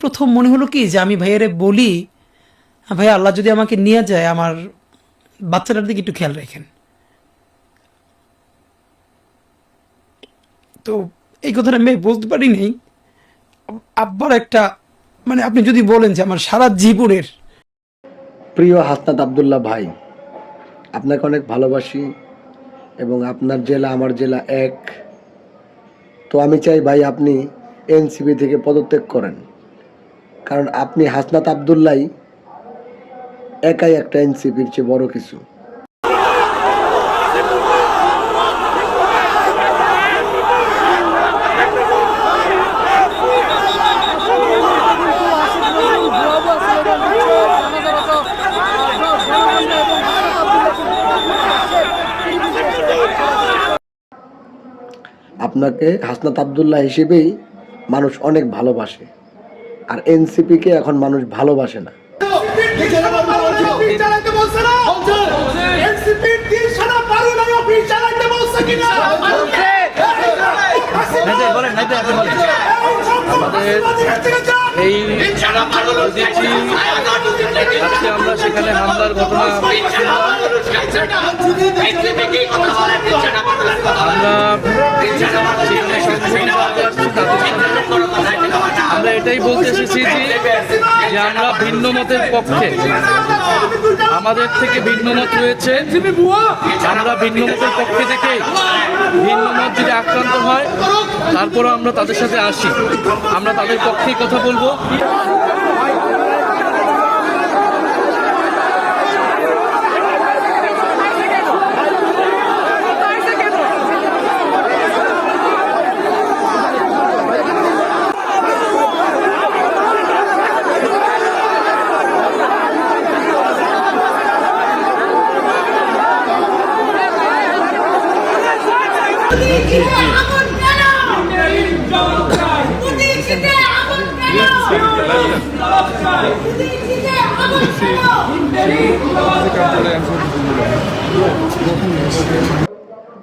প্রথম মনে হলো কি যে আমি ভাইয়ারে বলি, ভাইয়া আল্লাহ যদি আমাকে নিয়ে যায় আমার বাচ্চাটার দিকে একটু খেয়াল রাখেন। তো এই কথাটা আমি বলতে পারি নাই। আব্বার একটা মানে আপনি যদি বলেন যে আমার সারা জীবনের প্রিয় হাসনাত আবদুল্লাহ ভাই, আপনাকে অনেক ভালোবাসি এবং আপনার জেলা আমার জেলা এক। তো আমি চাই ভাই আপনি এনসিপি থেকে পদত্যাগ করেন, কারণ আপনি হাসনাত আবদুল্লাহ একাই একটা এনসিপির চেয়ে বড় কিছু। আপনাকে হাসনাত আবদুল্লাহ হিসেবেই মানুষ অনেক ভালোবাসে, আর এনসিপিকে এখন মানুষ ভালোবাসে না। এই আজকে আমরা সেখানে হামলার ঘটনা আমরা এটাই বলতে এসেছি যে আমরা ভিন্ন মতের পক্ষে, আমাদের থেকে ভিন্ন মত রয়েছে, আমরা ভিন্ন মতের পক্ষে থেকে ভিন্ন মত যদি আক্রান্ত হয় তারপরও আমরা তাদের সাথে আসি, আমরা তাদের পক্ষেই কথা বলবো।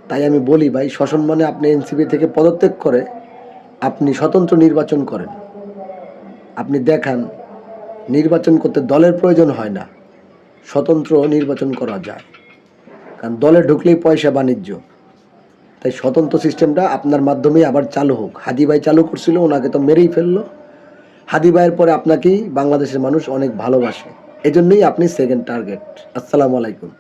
তাই আমি বলি ভাই, সসম্মানে আপনি এনসিপি থেকে পদত্যাগ করে আপনি স্বতন্ত্র নির্বাচন করেন। আপনি দেখান নির্বাচন করতে দলের প্রয়োজন হয় না, স্বতন্ত্র নির্বাচন করা যায়, কারণ দলে ঢুকলেই পয়সা বাণিজ্য। তাই স্বতন্ত্র সিস্টেমটা আপনার মাধ্যমেই আবার চালু হোক। হাদি ভাই চালু করছিল, ওনাকে তো মেরেই ফেললো। হাদি ভাইয়ের পরে আপনাকেই বাংলাদেশের মানুষ অনেক ভালোবাসে, এজন্যই আপনি সেকেন্ড টার্গেট। আসসালামু আলাইকুম।